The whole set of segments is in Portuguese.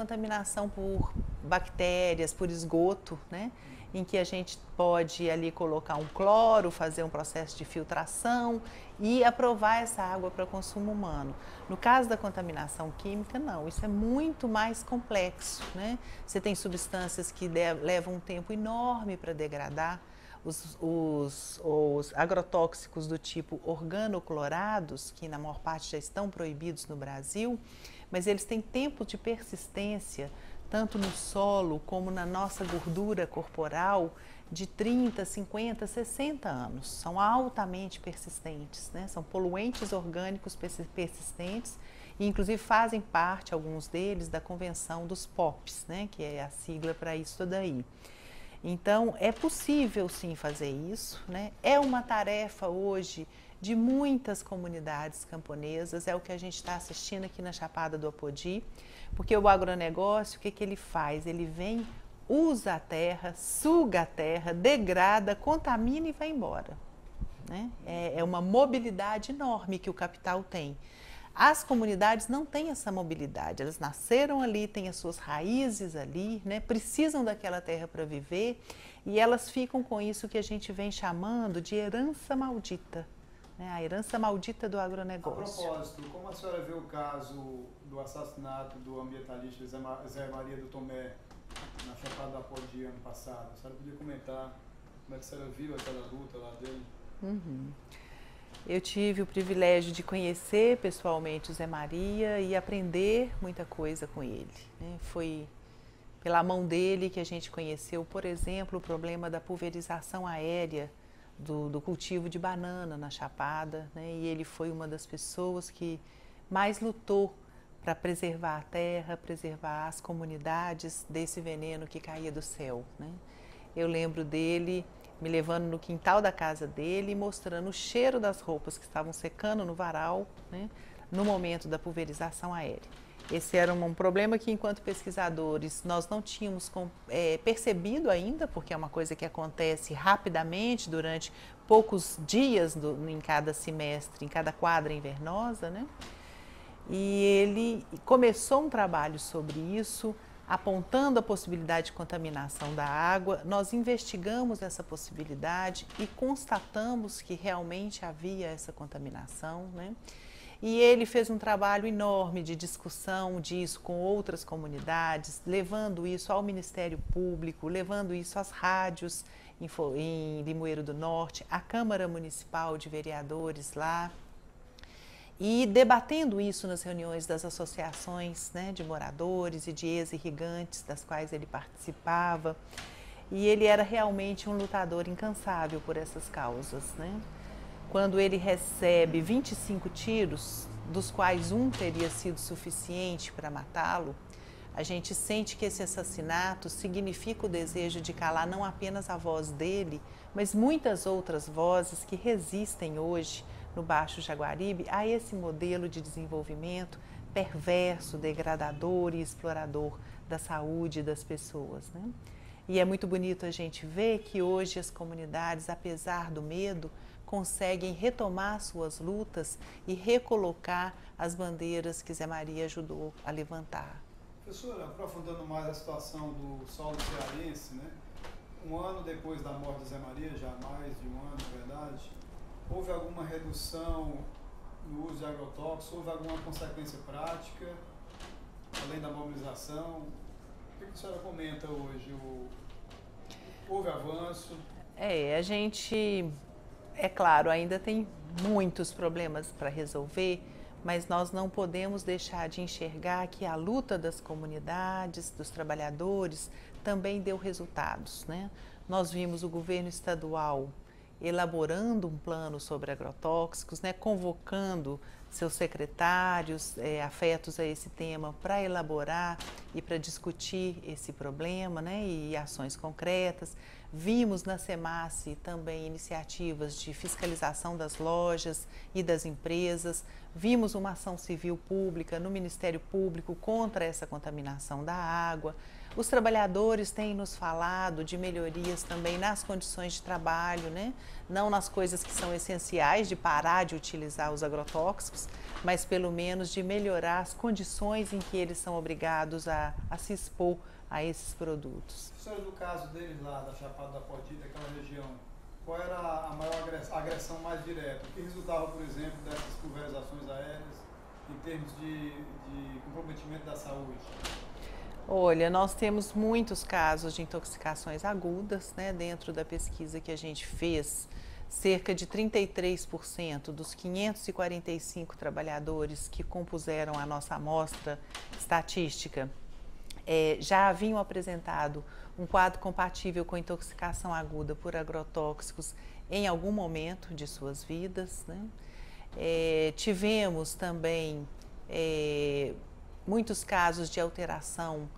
Contaminação por bactérias, por esgoto, né? Em que a gente pode ali colocar um cloro, fazer um processo de filtração e aprovar essa água para consumo humano. No caso da contaminação química, não, isso é muito mais complexo, né? Você tem substâncias que levam um tempo enorme para degradar. Os agrotóxicos do tipo organoclorados, que na maior parte já estão proibidos no Brasil, mas eles têm tempo de persistência, tanto no solo como na nossa gordura corporal, de 30, 50, 60 anos. São altamente persistentes, né? São poluentes orgânicos persistentes e inclusive fazem parte, alguns deles, da Convenção dos POPs, né? Que é a sigla para isso daí. Então, é possível sim fazer isso, né? É uma tarefa hoje de muitas comunidades camponesas, é o que a gente está assistindo aqui na Chapada do Apodi, porque o agronegócio, o que ele faz? Ele vem, usa a terra, suga a terra, degrada, contamina e vai embora, né? É uma mobilidade enorme que o capital tem. As comunidades não têm essa mobilidade, elas nasceram ali, têm as suas raízes ali, né? Precisam daquela terra para viver e elas ficam com isso que a gente vem chamando de herança maldita, né? A herança maldita do agronegócio. A propósito, como a senhora vê o caso do assassinato do ambientalista Zé Maria do Tomé na Chapada do Apodi ano passado? A senhora podia comentar como é que a senhora viu aquela luta lá dele? Eu tive o privilégio de conhecer pessoalmente o Zé Maria e aprender muita coisa com ele, né? Foi pela mão dele que a gente conheceu, por exemplo, o problema da pulverização aérea do cultivo de banana na Chapada, né? E ele foi uma das pessoas que mais lutou para preservar a terra, preservar as comunidades desse veneno que caía do céu, né? Eu lembro dele me levando no quintal da casa dele e mostrando o cheiro das roupas que estavam secando no varal, né, no momento da pulverização aérea. Esse era um problema que, enquanto pesquisadores, nós não tínhamos percebido ainda, porque é uma coisa que acontece rapidamente, durante poucos dias em cada semestre, em cada quadra invernosa, né? E ele começou um trabalho sobre isso, apontando a possibilidade de contaminação da água. Nós investigamos essa possibilidade e constatamos que realmente havia essa contaminação, né? E ele fez um trabalho enorme de discussão disso com outras comunidades, levando isso ao Ministério Público, levando isso às rádios em Limoeiro do Norte, à Câmara Municipal de Vereadores lá, e debatendo isso nas reuniões das associações, né, de moradores e de ex-irrigantes, das quais ele participava. E ele era realmente um lutador incansável por essas causas, né? Quando ele recebe 25 tiros, dos quais um teria sido suficiente para matá-lo, a gente sente que esse assassinato significa o desejo de calar não apenas a voz dele, mas muitas outras vozes que resistem hoje no Baixo Jaguaribe a esse modelo de desenvolvimento perverso, degradador e explorador da saúde das pessoas, né? E é muito bonito a gente ver que hoje as comunidades, apesar do medo, conseguem retomar suas lutas e recolocar as bandeiras que Zé Maria ajudou a levantar. Professora, aprofundando mais a situação do solo cearense, né? Um ano depois da morte de Zé Maria, já mais de um ano, na verdade, houve alguma redução no uso de agrotóxicos? Houve alguma consequência prática, além da mobilização? O que a senhora comenta hoje? Houve avanço? A gente, é claro, ainda tem muitos problemas para resolver, mas nós não podemos deixar de enxergar que a luta das comunidades, dos trabalhadores, também deu resultados, né? Nós vimos o governo estadual elaborando um plano sobre agrotóxicos, né, convocando seus secretários afetos a esse tema para elaborar e para discutir esse problema, né, e ações concretas. Vimos na SEMASSE também iniciativas de fiscalização das lojas e das empresas. Vimos uma ação civil pública no Ministério Público contra essa contaminação da água. Os trabalhadores têm nos falado de melhorias também nas condições de trabalho, né? Não nas coisas que são essenciais, de parar de utilizar os agrotóxicos, mas pelo menos de melhorar as condições em que eles são obrigados a se expor a esses produtos. Professora, no caso deles lá, da Chapada da Apodi, daquela região, qual era a maior agressão mais direta? O que resultava, por exemplo, dessas pulverizações aéreas em termos de comprometimento da saúde? Olha, nós temos muitos casos de intoxicações agudas, né? Dentro da pesquisa que a gente fez, cerca de 33% dos 545 trabalhadores que compuseram a nossa amostra estatística já haviam apresentado um quadro compatível com intoxicação aguda por agrotóxicos em algum momento de suas vidas, né? Tivemos também muitos casos de alteração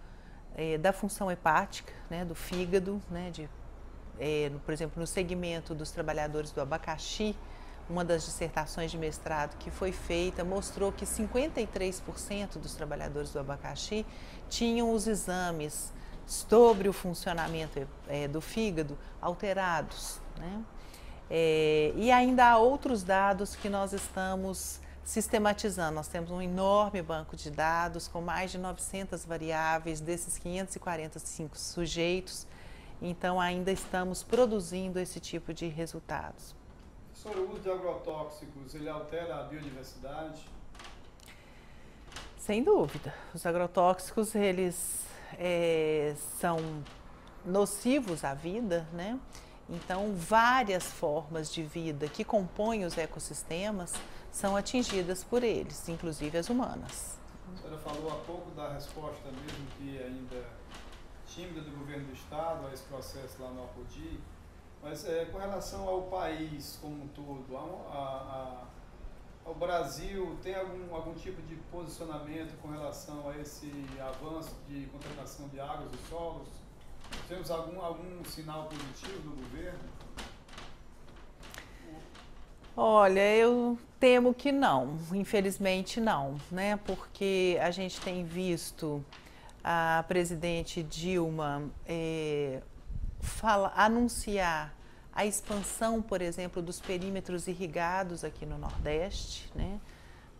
da função hepática, né, do fígado, né, por exemplo, no segmento dos trabalhadores do abacaxi, uma das dissertações de mestrado que foi feita mostrou que 53% dos trabalhadores do abacaxi tinham os exames sobre o funcionamento do fígado alterados, né? E ainda há outros dados que nós estamos sistematizando. Nós temos um enorme banco de dados com mais de 900 variáveis desses 545 sujeitos, então ainda estamos produzindo esse tipo de resultados. Sobre o uso de agrotóxicos, ele altera a biodiversidade? Sem dúvida. Os agrotóxicos, eles são nocivos à vida, né? Então, várias formas de vida que compõem os ecossistemas são atingidas por eles, inclusive as humanas. A senhora falou há pouco da resposta mesmo que ainda tímida do governo do estado a esse processo lá no Apodi, mas com relação ao país como um todo, ao Brasil, tem algum tipo de posicionamento com relação a esse avanço de contaminação de águas e solos? Temos algum sinal positivo do governo? Olha, eu temo que não, infelizmente não, né? Porque a gente tem visto a presidente Dilma anunciar a expansão, por exemplo, dos perímetros irrigados aqui no Nordeste, né?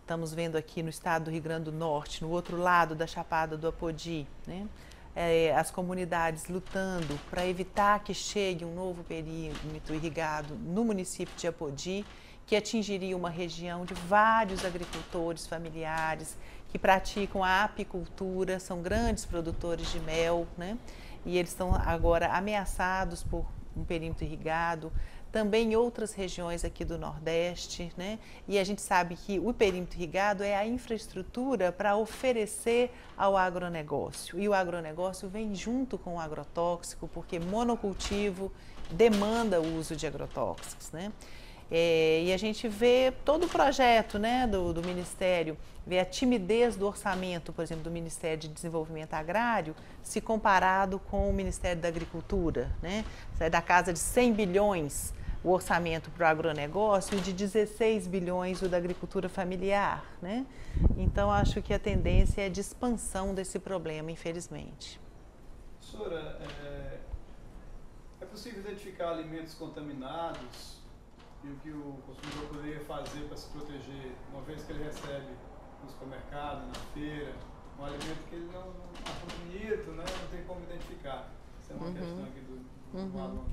Estamos vendo aqui no estado do Rio Grande do Norte, no outro lado da Chapada do Apodi, né? As comunidades lutando para evitar que chegue um novo perímetro irrigado no município de Apodi, que atingiria uma região de vários agricultores familiares que praticam a apicultura, são grandes produtores de mel, né? E eles estão agora ameaçados por um perímetro irrigado, também em outras regiões aqui do Nordeste, né? E a gente sabe que o perímetro irrigado é a infraestrutura para oferecer ao agronegócio. E o agronegócio vem junto com o agrotóxico, porque monocultivo demanda o uso de agrotóxicos, né? E a gente vê todo o projeto, né, do Ministério, vê a timidez do orçamento, por exemplo, do Ministério de Desenvolvimento Agrário, se comparado com o Ministério da Agricultura, né? Sai da casa de 100 bilhões o orçamento para o agronegócio e de 16 bilhões o da agricultura familiar, né? Então, acho que a tendência é de expansão desse problema, infelizmente. Professora, é possível identificar alimentos contaminados e o que o consumidor poderia fazer para se proteger, uma vez que ele recebe no supermercado, na feira, um alimento que ele não acha bonito, né? Não tem como identificar. Essa é uma questão aqui do aluno.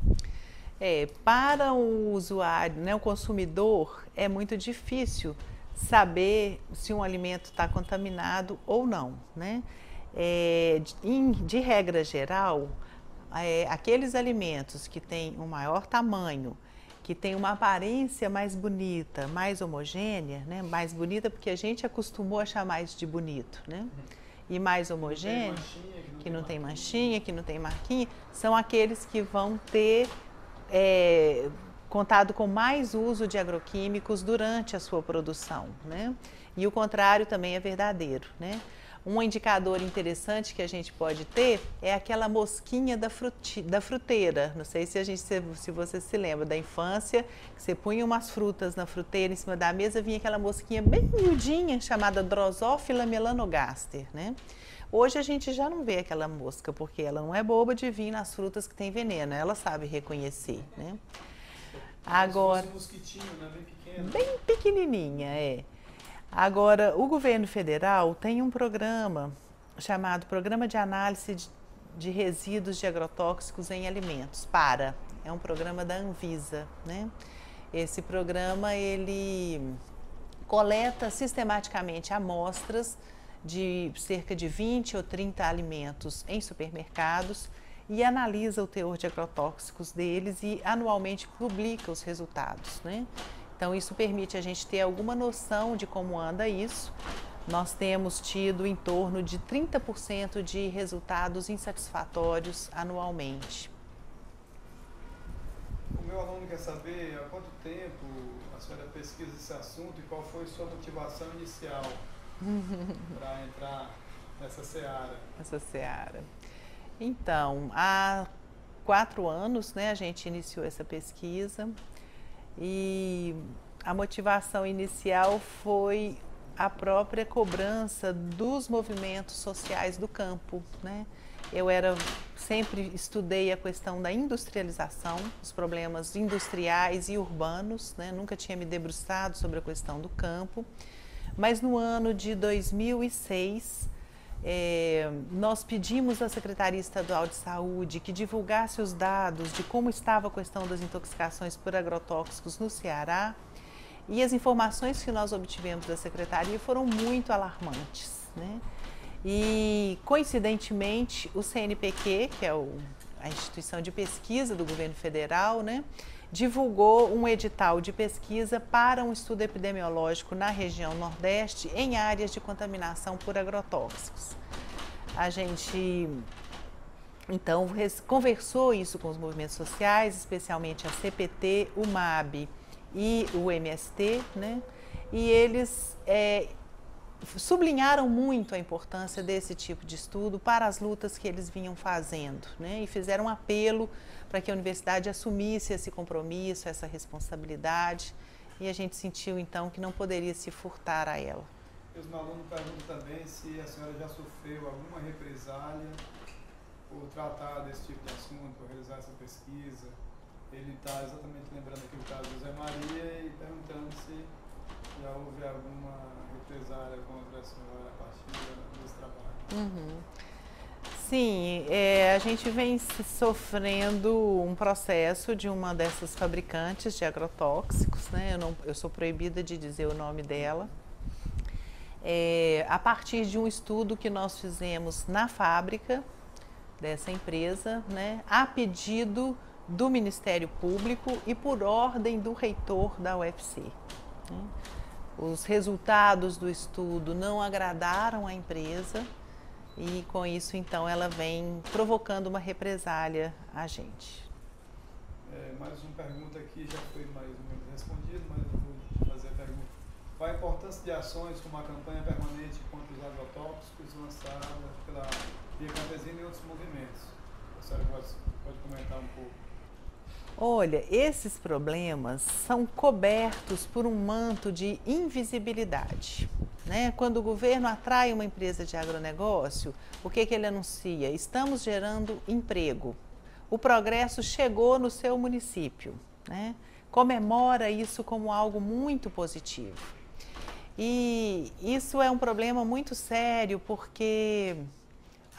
Para o usuário, né, o consumidor, é muito difícil saber se um alimento está contaminado ou não, né? De regra geral, aqueles alimentos que têm um maior tamanho, que tem uma aparência mais bonita, mais homogênea, né? Mais bonita porque a gente acostumou a chamar isso de bonito, né? E mais homogêneo, que não tem manchinha, que não tem marquinha, são aqueles que vão ter contado com mais uso de agroquímicos durante a sua produção, né? E o contrário também é verdadeiro, né? Um indicador interessante que a gente pode ter é aquela mosquinha da fruteira. Não sei se você se lembra da infância, que você punha umas frutas na fruteira em cima da mesa, vinha aquela mosquinha bem miudinha chamada Drosophila melanogaster, né? Hoje a gente já não vê aquela mosca, porque ela não é boba de vir nas frutas que tem veneno, ela sabe reconhecer, né? Agora, um mosquitinho, né? Bem pequeno. Bem pequenininha, é. Agora, o governo federal tem um programa chamado Programa de Análise de Resíduos de Agrotóxicos em Alimentos, é um programa da Anvisa, né? Esse programa, ele coleta sistematicamente amostras de cerca de 20 ou 30 alimentos em supermercados e analisa o teor de agrotóxicos deles e anualmente publica os resultados, né? Então, isso permite a gente ter alguma noção de como anda isso. Nós temos tido em torno de 30% de resultados insatisfatórios anualmente. O meu aluno quer saber há quanto tempo a senhora pesquisa esse assunto e qual foi sua motivação inicial para entrar nessa seara. Então, há 4 anos, né, a gente iniciou essa pesquisa. E a motivação inicial foi a própria cobrança dos movimentos sociais do campo, né? Eu sempre estudei a questão da industrialização, os problemas industriais e urbanos, né? Nunca tinha me debruçado sobre a questão do campo, mas no ano de 2006, nós pedimos à Secretaria Estadual de Saúde que divulgasse os dados de como estava a questão das intoxicações por agrotóxicos no Ceará, e as informações que nós obtivemos da Secretaria foram muito alarmantes, né? E, coincidentemente, o CNPq, que é a instituição de pesquisa do governo federal, né, divulgou um edital de pesquisa para um estudo epidemiológico na região Nordeste em áreas de contaminação por agrotóxicos. A gente, então, conversou isso com os movimentos sociais, especialmente a CPT, o MAB e o MST, né? E eles sublinharam muito a importância desse tipo de estudo para as lutas que eles vinham fazendo, né? E fizeram um apelo para que a universidade assumisse esse compromisso, essa responsabilidade, e a gente sentiu então que não poderia se furtar a ela. Meus alunos perguntam também se a senhora já sofreu alguma represália por tratar desse tipo de assunto, por realizar essa pesquisa. Ele está exatamente lembrando aqui o caso do Zé Maria e perguntando se já houve alguma represália contra a senhora a partir desse trabalho. Uhum. Sim, a gente vem sofrendo um processo de uma dessas fabricantes de agrotóxicos, né? Eu sou proibida de dizer o nome dela. A partir de um estudo que nós fizemos na fábrica dessa empresa, né? A pedido do Ministério Público e por ordem do reitor da UFC, né? Os resultados do estudo não agradaram a empresa e, com isso, então, ela vem provocando uma represália a gente. Mais uma pergunta aqui, já foi mais ou menos respondida, mas eu vou fazer a pergunta. Qual a importância de ações como a campanha permanente contra os agrotóxicos lançada pela Via Campesina e outros movimentos? A senhora pode comentar um pouco? Olha, esses problemas são cobertos por um manto de invisibilidade, né? Quando o governo atrai uma empresa de agronegócio, o que ele anuncia? Estamos gerando emprego. O progresso chegou no seu município, né? Comemora isso como algo muito positivo. E isso é um problema muito sério porque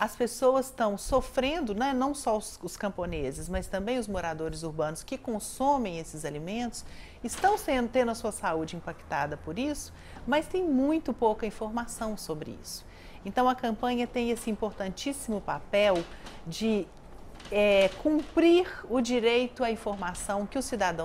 as pessoas estão sofrendo, né? Não só os camponeses, mas também os moradores urbanos que consomem esses alimentos, estão tendo a sua saúde impactada por isso, mas tem muito pouca informação sobre isso. Então, a campanha tem esse importantíssimo papel de cumprir o direito à informação que o cidadão